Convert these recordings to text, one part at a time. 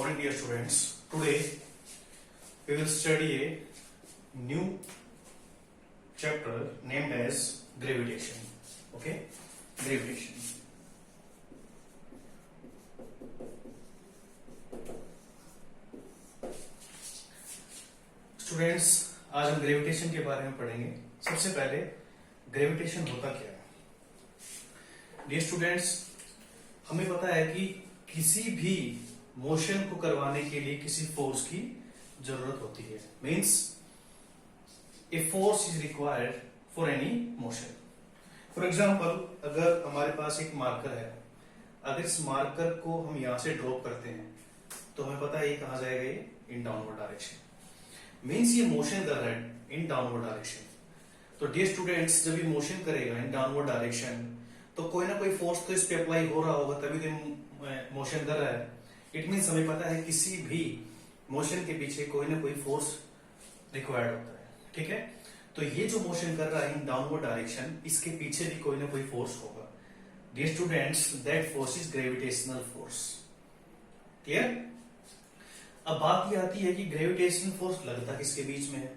morning, dear students. Today we will study a new chapter named as gravitation. Okay, gravitation. Students, आज हम gravitation के बारे में पढ़ेंगे। सबसे पहले ग्रेविटेशन होता क्या है? डियर स्टूडेंट्स, हमें पता है कि किसी भी मोशन को करवाने के लिए किसी फोर्स की जरूरत होती है। Means a force is required for any motion. For example, अगर हमारे पास एक मार्कर है, अगर इस मार्कर को हम यहां से ड्रॉप करते हैं तो हमें पता है ये कहां जाएगा, ये इन डाउनवर्ड डायरेक्शन। मीन्स ये मोशन कर रहा है इन डाउनवर्ड डायरेक्शन। तो डियर स्टूडेंट्स, जब ये मोशन करेगा इन डाउनवर्ड डायरेक्शन तो कोई ना कोई फोर्स तो इस पे अप्लाई हो रहा होगा, तभी तो मोशन कर रहा है। इट मीन्स हमें पता है किसी भी मोशन के पीछे कोई ना कोई फोर्स रिक्वायर्ड होता है। ठीक है, तो ये जो मोशन कर रहा है इन डाउनवर्ड डायरेक्शन, इसके पीछे भी कोई ना कोई फोर्स होगा। Dear students, that force is gravitational force. Clear? अब बात ये आती है कि ग्रेविटेशनल फोर्स लगता किसके बीच में है?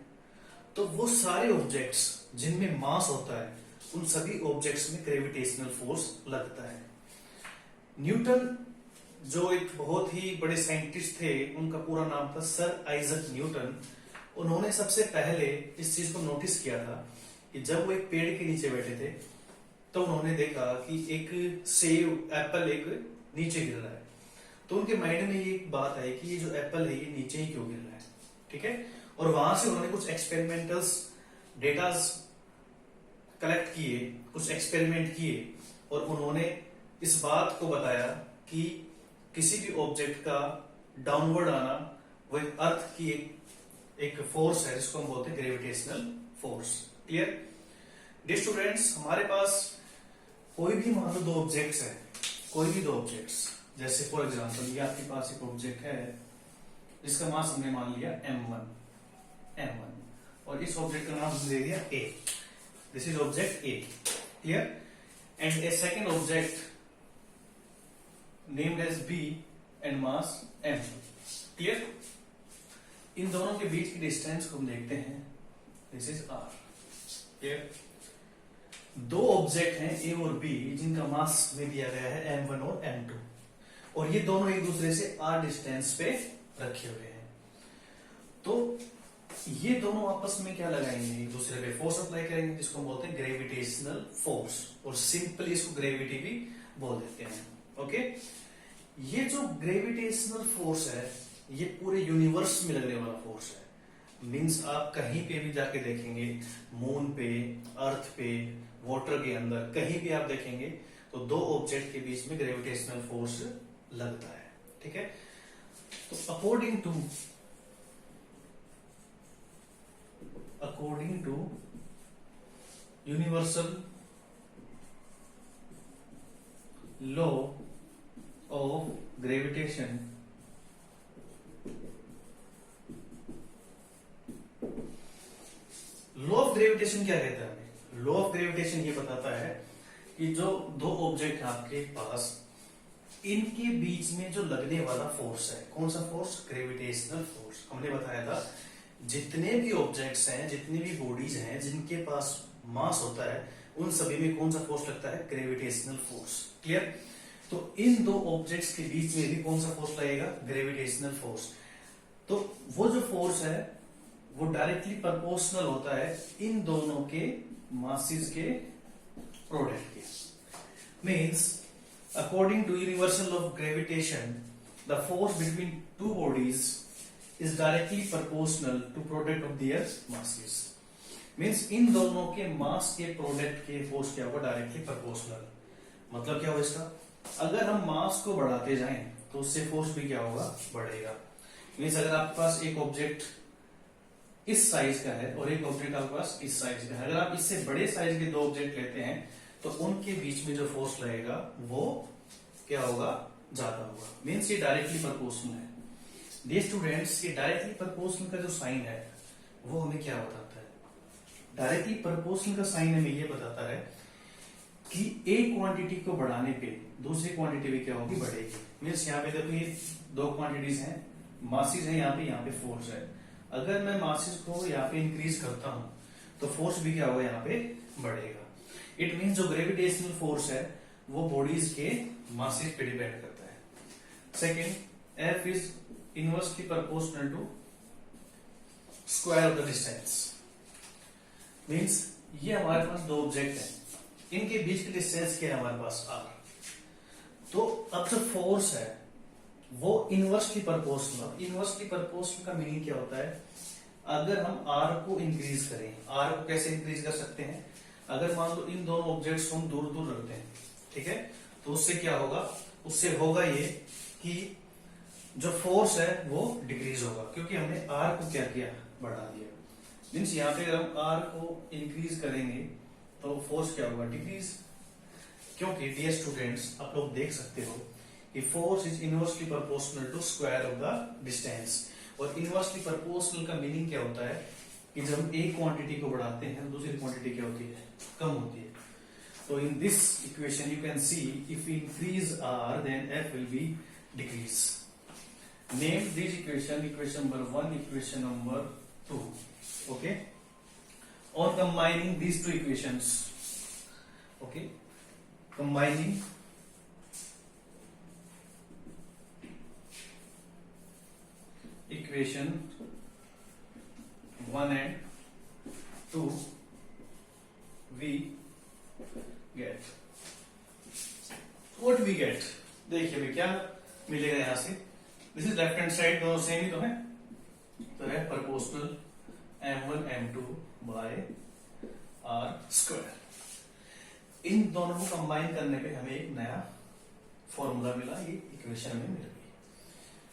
तो वो सारे ऑब्जेक्ट्स जिनमें मास होता है, उन सभी ऑब्जेक्ट्स में ग्रेविटेशनल फोर्स लगता है। न्यूटन, जो एक बहुत ही बड़े साइंटिस्ट थे, उनका पूरा नाम था सर आइजक न्यूटन। उन्होंने सबसे पहले इस चीज को नोटिस किया था कि जब वो एक पेड़ के नीचे बैठे थे तो उन्होंने देखा कि एक सेब, एप्पल एक नीचे गिर रहा है। तो उनके माइंड में ये बात आई कि ये जो एप्पल है ये नीचे ही क्यों गिर रहा है। ठीक है, और वहां से उन्होंने कुछ एक्सपेरिमेंटल्स डेटाज कलेक्ट किए, कुछ एक्सपेरिमेंट किए, और उन्होंने इस बात को बताया कि किसी भी ऑब्जेक्ट का डाउनवर्ड आना वो एक अर्थ की एक फोर्स है जिसको हम बोलते हैं gravitational force. Clear? Dear students, हमारे पास कोई भी मान लो दो ऑब्जेक्ट्स है, कोई भी दो ऑब्जेक्ट्स, जैसे फॉर एग्जांपल ये आपके पास एक ऑब्जेक्ट है जिसका मास हमने मान लिया m1, और इस ऑब्जेक्ट का नाम हमने दे दिया a। This is object a। Clear? And a second object named as b and mass m। Clear? इन दोनों के बीच की डिस्टेंस को हम देखते हैं, दिस इज r। क्लियर? दो ऑब्जेक्ट हैं a और b जिनका मास में दिया गया है m1 और m2, और ये दोनों एक दूसरे से r डिस्टेंस पे रखे हुए हैं। तो ये दोनों आपस में क्या लगाएंगे, एक दूसरे पे फोर्स अप्लाई करेंगे, जिसको हम बोलते हैं ग्रेविटेशनल फोर्स, और सिंपली इसको ग्रेविटी भी बोल देते हैं। ओके, ये जो ग्रेविटेशनल फोर्स है ये पूरे यूनिवर्स में लगने वाला फोर्स है। मींस आप कहीं पे भी जाके देखेंगे, मून पे, अर्थ पे, वाटर के अंदर, कहीं भी आप देखेंगे तो दो ऑब्जेक्ट के बीच में ग्रेविटेशनल फोर्स लगता है। ठीक है, तो according to universal law of gravitation, law of gravitation क्या कहता है? लॉ ऑफ ग्रेविटेशन ये बताता है कि जो दो ऑब्जेक्ट है आपके पास, इनके बीच में जो लगने वाला फोर्स है, कौन सा फोर्स? Gravitational force. हमने बताया था जितने भी ऑब्जेक्ट्स हैं, जितनी भी बॉडीज हैं जिनके पास मास होता है, उन सभी में कौन सा फोर्स लगता है? Gravitational force. क्लियर? तो इन दो ऑब्जेक्ट्स के बीच में भी कौन सा फोर्स लगेगा? Gravitational force. तो वो जो फोर्स है वो डायरेक्टली प्रोपोर्शनल होता है इन दोनों के मासेस के प्रोडक्ट के। Means according to universal law of gravitation, the force between two bodies is directly proportional to product of their masses. Means in दोनों के मास के प्रोडक्ट के फोर्स क्या होगा? Directly proportional. मतलब क्या होगा इसका? अगर हम मास को बढ़ाते जाएं तो उससे फोर्स भी क्या होगा? बढ़ेगा। मीन्स अगर आपके पास एक ऑब्जेक्ट इस साइज का है और एक ऑब्जेक्ट आपके पास इस साइज का है, अगर आप इससे बड़े साइज के दो ऑब्जेक्ट लेते हैं तो उनके बीच में जो फोर्स लगेगा वो क्या होगा? ज्यादा होगा। मीन्स ये डायरेक्टली प्रोपोर्शनल है। डियर स्टूडेंट्स, ये डायरेक्टली प्रोपोर्शनल का जो साइन है वो हमें क्या बताता है? डायरेक्टली प्रोपोर्शनल का साइन हमें ये बताता है कि एक क्वांटिटी को बढ़ाने पे दूसरी क्वांटिटी भी क्या होगी, बढ़ेगी। मीन्स यहाँ पे देखो ये दो क्वांटिटीज हैं, मासेस है यहाँ पे फोर्स है। अगर मैं मासेस को यहाँ पे इंक्रीज करता हूं तो फोर्स भी क्या होगा, यहाँ पे बढ़ेगा। इट मीन जो ग्रेविटेशनल फोर्स है वो बॉडीज के मासेस पे डिपेंड करता है। Second, F is inversely proportional to square of the distance. Means ये हमारे पास दो ऑब्जेक्ट हैं, इनके बीच की डिस्टेंस क्या है हमारे पास, r। तो अब जो फोर्स है वो इनवर्सली प्रोपोर्शनल। इनवर्सली प्रोपोर्शनल का मीनिंग क्या होता है, अगर हम r को इंक्रीज करें, r को कैसे इंक्रीज कर सकते हैं, अगर मान लो इन दोनों ऑब्जेक्ट्स को हम दूर दूर रखते हैं, ठीक है, तो उससे क्या होगा, उससे होगा ये कि जो फोर्स है वो डिक्रीज होगा, क्योंकि हमने r को क्या किया, बढ़ा दिया। मीन्स यहाँ पे अगर हम r को इंक्रीज करेंगे तो फोर्स क्या होगा, डिक्रीज। क्योंकि डियर स्टूडेंट्स आप लोग देख सकते हो कि force is inversely proportional to square of the distance. और इनवर्सली प्रोपोर्शनल का मीनिंग क्या होता है कि जब हम एक क्वांटिटी को बढ़ाते हैं तो दूसरी क्वांटिटी क्या होती है, कम होती है। तो in this equation you can see if we increase r then f will be decrease. Name this equation, equation number 1, equation number 2, okay, on combining these two equations, okay, combining equation 1 and 2 we get what we get। देखिए अभी क्या मिलेगा यहां से, this is left hand side, दोनों same ही तो है, तो है proportional m1 m2 by r square. इन दोनों को कंबाइन करने पे हमें एक नया फॉर्मूला मिला, ये इक्वेशन में मिल गई।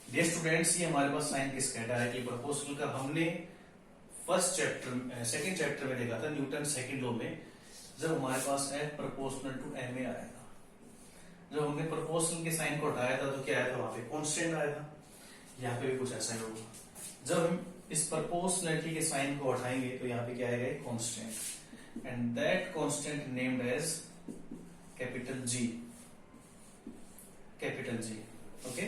डियर स्टूडेंट्स ये हमारे पास साइन किसका है, डायरेक्टली प्रोपोर्शनल का। हमने फर्स्ट चैप्टर सेकंड चैप्टर में देखा था न्यूटन सेकंड लॉ में, जब हमारे पास है प्रोपोर्शनल टू ma आया था। जब हमने प्रोपोर्शनल के साइन को हटाया था तो क्या आया था, वहां पे कांस्टेंट आया था। यहाँ पे भी कुछ ऐसा ही होगा, जब हम इस प्रोपोर्शनलिटी के साइन को हटाएंगे तो यहाँ पे क्या आएगा, constant, and that constant named as capital G, capital G, okay.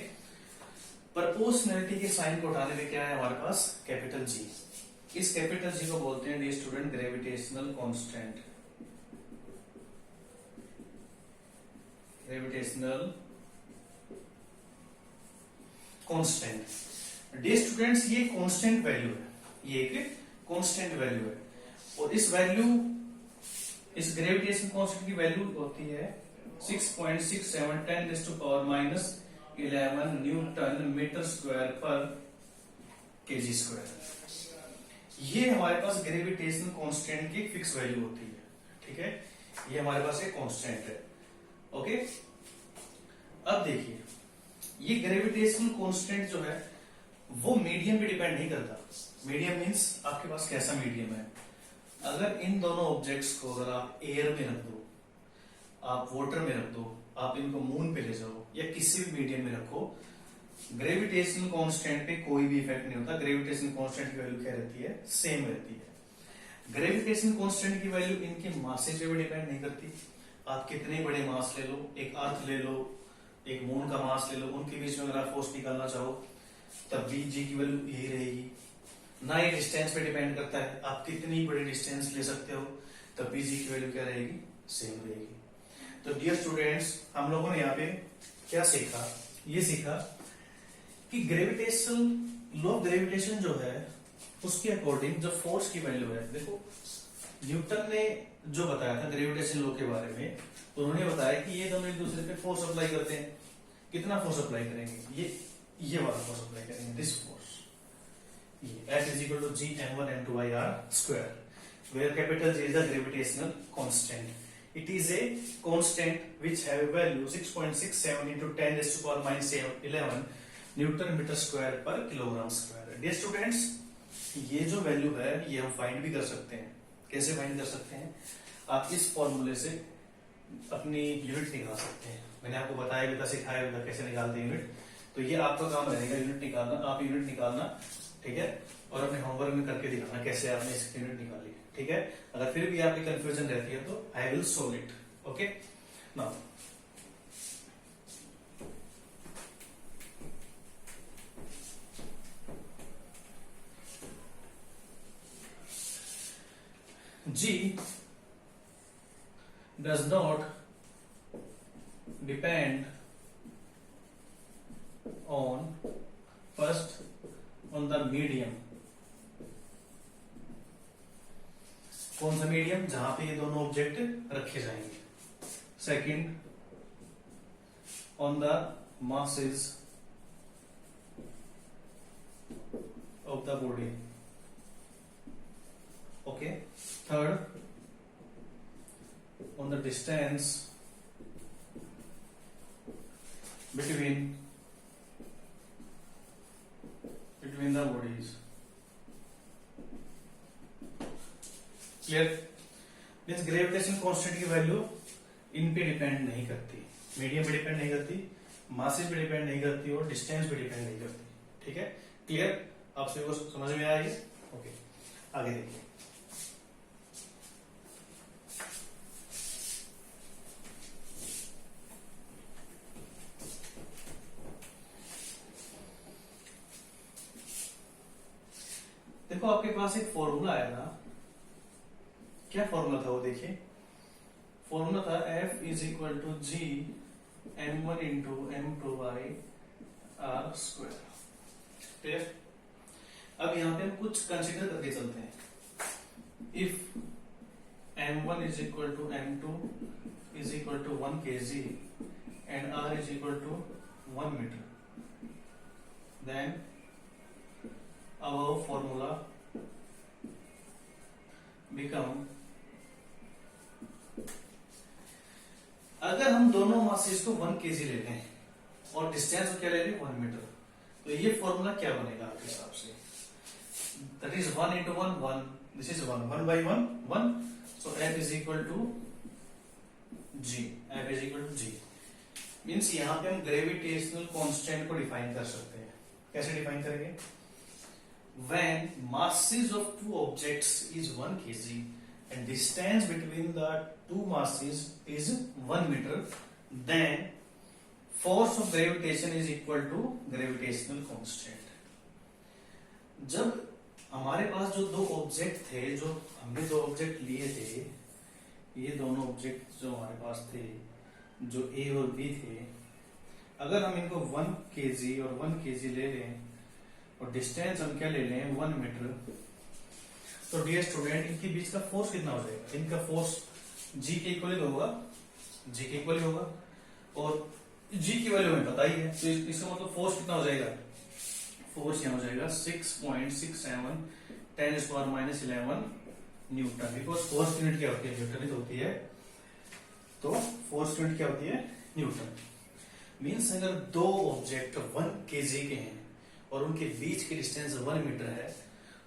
Proportionality के साइन को हटाने में क्या है हमारे पास, कैपिटल G। इस कैपिटल G को बोलते हैं dear student gravitational constant, gravitational constant. Dear students ये कांस्टेंट वैल्यू है, ये एक कांस्टेंट वैल्यू है, और इस वैल्यू, इस ग्रेविटेशन कांस्टेंट की वैल्यू होती है 6.67 10⁻11 न्यूटन मीटर स्क्वायर पर केजी स्क्वायर। ये हमारे पास ग्रेविटेशन कांस्टेंट की फिक्स वैल्यू होती है, ठीक है, ये हमारे पास एक कांस्टेंट है, ओके। अब देखिए ये ग्रेविटेशनल कांस्टेंट जो है वो मीडियम पे डिपेंड नहीं करता। मीडियम मींस आपके पास कैसा मीडियम है, अगर इन दोनों ऑब्जेक्ट्स को अगर आप एयर में रख दो, आप वाटर में रख दो, आप इनको मून पे ले जाओ या किसी भी मीडियम में रखो, ग्रेविटेशनल कांस्टेंट पे कोई भी इफेक्ट नहीं होता। ग्रेविटेशनल कांस्टेंट की वैल्यू क्या रहती है, सेम रहती है। ग्रेविटेशनल कांस्टेंट की वैल्यू इनके मासेज पे भी डिपेंड नहीं करती। आप कितने बड़े मास ले लो, एक अर्थ ले लो, एक मून का मास ले लो, उनके बीच में अगर आप फोर्स निकालना चाहो तब भी जी की वैल्यू यही रहेगी। ना ये डिस्टेंस पे डिपेंड करता है, आप कितनी बड़ी डिस्टेंस ले सकते हो तब भी जी की वैल्यू क्या रहेगी, सेम रहेगी। तो डियर स्टूडेंट्स हम लोगों ने यहाँ पे क्या सीखा, ये सीखा कि ग्रेविटेशनल लॉ ऑफ ग्रेविटेशन जो है उसके अकॉर्डिंग जो फोर्स की वैल्यू है, देखो न्यूटन ने जो बताया था ग्रेविटेशन लॉ के बारे में, तो उन्होंने बताया कि ये दोनों एक दूसरे पे फोर्स अप्लाई करते हैं। कितना फोर्स अप्लाई करेंगे, ये वाला फोर्स अप्लाई करेंगे, दिस फोर्स, ये F is equal to G m1 m2 by r square, where capital G is the gravitational constant. It is a constant which have a value 6.67 into 10⁻⁻11 newton metre square पर kilogram square. Dear students ये जो value है ये हम find भी कर सकते हैं। कैसे फाइंड कर सकते हैं, आप इस फॉर्मूले से अपनी यूनिट निकाल सकते हैं। मैंने आपको बताया भी था, सिखाया भी था कैसे निकालते हैं यूनिट, तो ये आपका काम रहेगा यूनिट निकालना। आप यूनिट निकालना, ठीक है, और अपने होमवर्क में करके दिखाना कैसे आपने इसकी यूनिट निकाली, ठीक है। अगर फिर भी आपकी कंफ्यूजन रहती है तो I will solve it. Okay now G does not depend on first on the medium. कौन सा मीडियम? जहां पे ये दोनों ऑब्जेक्ट रखे जाएंगे. Second, on the masses of the body. Okay. Third, on the distance between the bodies. Clear? Means gravitation constant की value in पे डिपेंड नहीं करती, मीडियम पे डिपेंड नहीं करती, मासेस पे डिपेंड नहीं करती और डिस्टेंस पे डिपेंड नहीं करती. ठीक है, क्लियर? आप सभी को समझ में आया ये? ओके, आगे देखिए. देखो आपके पास एक फॉर्मूला आया ना, क्या फॉर्मूला था वो? देखिए, फॉर्मूला था F is equal to G m1 into m2 by r square. Clear? अब यहां पे हम कुछ कंसिडर करके चलते हैं. If m1 is equal to m2 is equal to 1 kg and r is equal to 1 metre, then our formula become, अगर हम दोनों मासेस को 1 kg ले लें और डिस्टेंस को क्या ले लें 1 मीटर, तो ये फॉर्मूला क्या बनेगा आपके हिसाब से? That is 1 into 1 1, this is 1 by 1 1, so F is equal to G. F is equal to G means यहां पे हम ग्रेविटेशनल कांस्टेंट को डिफाइन कर सकते हैं. कैसे डिफाइन करेंगे? When masses of two objects is 1 kg and distance between the two masses is 1 meter, then force of gravitation is equal to gravitational constant. जब हमारे पास जो दो ऑब्जेक्ट थे, जो हमने दो ऑब्जेक्ट लिए थे, ये दोनों ऑब्जेक्ट जो हमारे पास थे, जो A और B थे, अगर हम इनको 1 kg और 1 kg ले लें और डिस्टेंस हम क्या ले लें 1 मीटर, तो डियर स्टूडेंट इनके बीच का फोर्स कितना हो जाएगा? इनका फोर्स G के इक्वल होगा, G के इक्वल होगा, और G की वैल्यू हमें पता ही है, तो इसका मतलब फोर्स कितना हो जाएगा? फोर्स यहाँ हो जाएगा 6.67 10⁻⁻11 न्यूटन. बिकॉज फोर्स यूनिट क्या होती है? न्यूटन ही होती है. तो फोर्स यूनिट क्या होती है? न्यूटन. मीन्स अगर दो ऑब्जेक्ट 1 kg के हैं और उनके बीच की डिस्टेंस 1 मीटर है,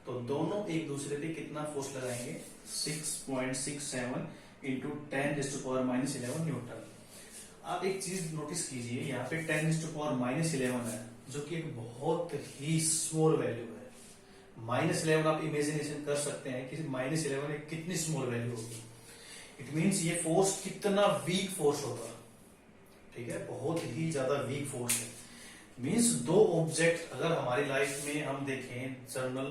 तो दोनों एक दूसरे पे कितना फोर्स लगाएंगे? 6.67 इंटू 10⁻⁻11 न्यूटन. आप एक चीज नोटिस कीजिए, यहाँ पे 10⁻⁻11 है, जो कि एक बहुत ही स्मॉल वैल्यू है. -11 आप इमेजिनेशन कर सकते हैं कि -11 एक कितनी स्मॉल वैल्यू होगी. इट मीन्स ये फोर्स कितना वीक फोर्स होगा. ठीक है, बहुत ही ज्यादा वीक फोर्स है. मीन्स दो ऑब्जेक्ट अगर हमारी लाइफ में हम देखें, जर्नल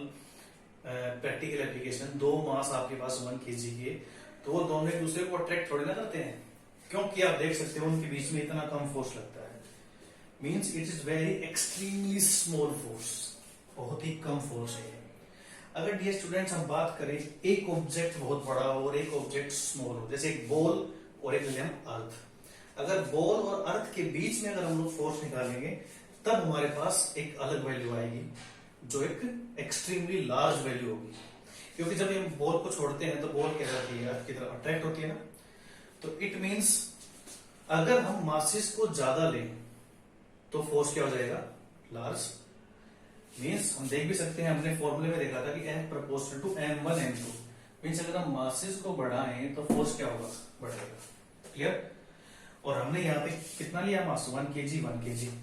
प्रैक्टिकल एप्लीकेशन, दो मास आपके पास 1 kg के, तो वो दोनों एक दूसरे को अट्रैक्ट थोड़ी ना करते हैं, क्योंकि आप देख सकते हो उनके बीच में इतना कम फोर्स लगता है. Means it is very extremely small force, बहुत ही कम फोर्स है. अगर डियर स्टूडेंट्स हम बात करें, एक ऑब्जेक्ट बहुत बड़ा हो और एक ऑब्जेक्ट स्मॉल हो, जैसे एक बॉल और एक अर्थ, अगर बॉल और अर्थ के बीच में अगर हम लोग फोर्स निकालेंगे, तब हमारे पास एक अलग वैल्यू आएगी, जो एक एक्सट्रीमली लार्ज वैल्यू होगी. क्योंकि जब हम बॉल को छोड़ते हैं तो बॉल क्या करती है? अर्थ की तरफ अट्रैक्ट होती है ना. तो इट मीन्स अगर हम मासेस को ज्यादा लें तो फोर्स क्या हो जाएगा? लार्ज. मीन्स हम देख भी सकते हैं, हमने फॉर्मूले में देखा था कि F proportional to m1 m2. Means अगर हम मासेस को बढ़ाएं तो फोर्स क्या होगा? बढ़ेगा. क्लियर? और हमने यहाँ पे कितना लिया मास? 1 kg.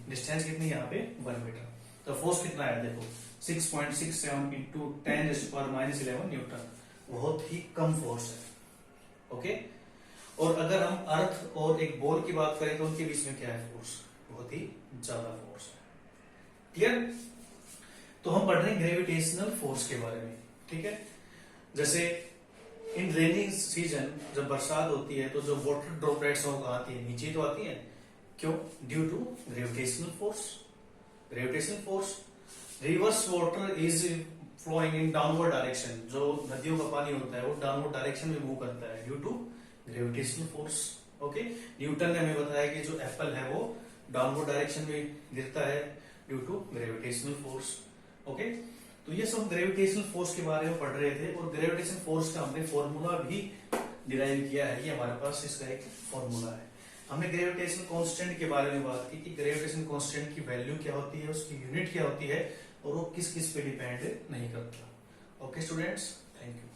डिस्टेंस कितनी यहाँ पे? 1 मीटर. तो फोर्स कितना है? देखो 6.67 इंटू 10⁻⁻11 न्यूटन. बहुत ही कम फोर्स है. ओके. और अगर हम अर्थ और एक बॉल की बात करें तो उनके बीच में क्या है फोर्स, बहुत ही ज्यादा फोर्स है। क्लियर? तो हम पढ़ रहे हैं ग्रेविटेशनल फोर्स के बारे में, ठीक है। जैसे इन रेनिंग सीजन जब बरसात होती है तो जो वाटर ड्रॉपलेट्स हैं वो कहाँ आती है, नीचे तो आती है। क्यों? Due to gravitational force. Gravitational force, rivers water is flowing in downward direction, जो नदियों का पानी होता है वो डाउनवर्ड डायरेक्शन में मूव करता है due to gravitational force. Okay, Newton ने हमें बताया कि जो एप्पल है वो डाउनवर्ड डायरेक्शन में गिरता है due to gravitational force. Okay, तो ये सब ग्रेविटेशनल फोर्स के बारे में पढ़ रहे थे, और ग्रेविटेशनल फोर्स का हमने फॉर्मूला भी डिराइव किया है। ये हमारे पास इसका एक फॉर्मूला है। हमने ग्रेविटेशनल कांस्टेंट के बारे में बात की कि ग्रेविटेशनल कांस्टेंट की वैल्यू क्या होती है, उसकी यूनिट क्या होती है, और वो किस किस पे डिपेंड नहीं करता। Okay students, thank you.